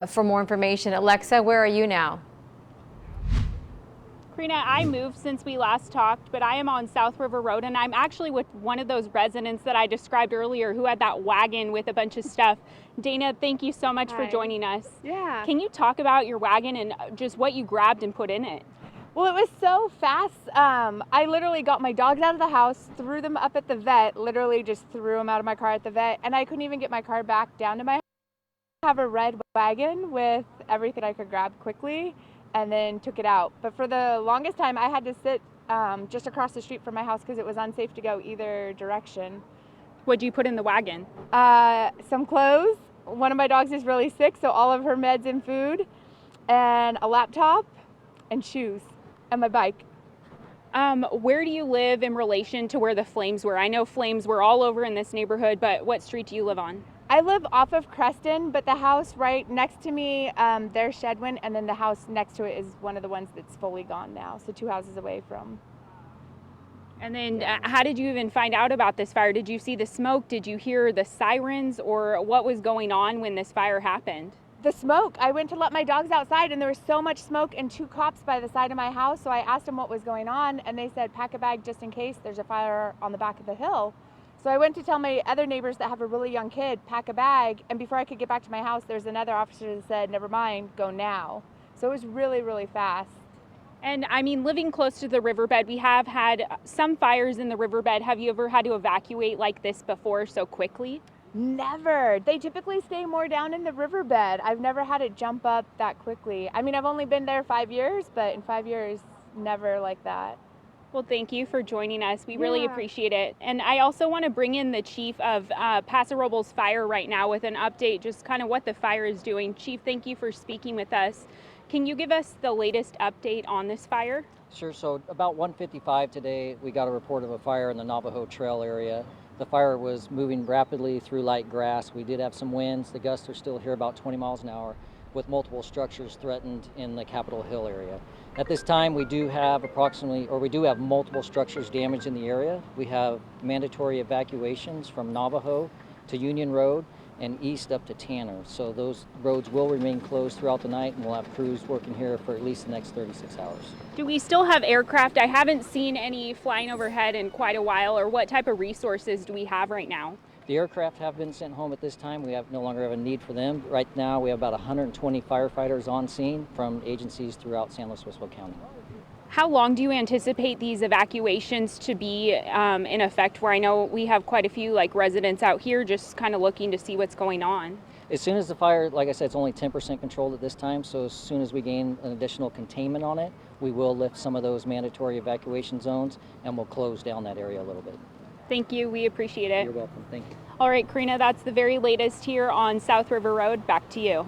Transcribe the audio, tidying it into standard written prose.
For more information, Alexa, where are you now? Karina, I moved since we last talked, but I am on South River Road, and I'm actually with one of those residents that I described earlier who had that wagon with a bunch of stuff. Dana, thank you so much for joining us. Yeah. Can you talk about your wagon and just what you grabbed and put in it? Well, it was so fast. I literally got my dogs out of the house, threw them up at the vet, literally just threw them out of my car at the vet, and I couldn't even get my car back down to my house. I have a red wagon with everything I could grab quickly and then took it out. But for the longest time, I had to sit just across the street from my house because it was unsafe to go either direction. What do you put in the wagon? Some clothes. One of my dogs is really sick, so all of her meds and food, and a laptop and shoes and my bike. Where do you live in relation to where the flames were? I know flames were all over in this neighborhood, but what street do you live on? I live off of Creston, but the house right next to me, their shed went, and then the house next to it is one of the ones that's fully gone now, so 2 houses away from. And then how did you even find out about this fire? Did you see the smoke? Did you hear the sirens, or what was going on when this fire happened? The smoke. I went to let my dogs outside, and there was so much smoke and 2 cops by the side of my house, so I asked them what was going on, and they said, pack a bag just in case there's a fire on the back of the hill. So I went to tell my other neighbors that have a really young kid, pack a bag, and before I could get back to my house, there's another officer that said, never mind, go now. So it was really, really fast. And I mean, living close to the riverbed, we have had some fires in the riverbed. Have you ever had to evacuate like this before so quickly? Never. They typically stay more down in the riverbed. I've never had it jump up that quickly. I mean, I've only been there 5 years, but in 5 years, never like that. Well, thank you for joining us. We really appreciate it. And I also want to bring in the chief of Paso Robles Fire right now with an update, just kind of what the fire is doing. Chief, thank you for speaking with us. Can you give us the latest update on this fire? Sure. So about 1:55 today, we got a report of a fire in the Navajo Trail area. The fire was moving rapidly through light grass. We did have some winds. The gusts are still here about 20 miles an hour, with multiple structures threatened in the Capitol Hill area. At this time, we do have multiple structures damaged in the area. We have mandatory evacuations from Navajo to Union Road and east up to Tanner. So those roads will remain closed throughout the night, and we'll have crews working here for at least the next 36 hours. Do we still have aircraft? I haven't seen any flying overhead in quite a while, or what type of resources do we have right now? The aircraft have been sent home at this time. We no longer have a need for them. Right now, we have about 120 firefighters on scene from agencies throughout San Luis Obispo County. How long do you anticipate these evacuations to be in effect? Where I know we have quite a few residents out here just kind of looking to see what's going on. As soon as the fire, like I said, it's only 10% controlled at this time, so as soon as we gain an additional containment on it, we will lift some of those mandatory evacuation zones, and we'll close down that area a little bit. Thank you. We appreciate it. You're welcome. Thank you. All right, Karina, that's the very latest here on South River Road. Back to you.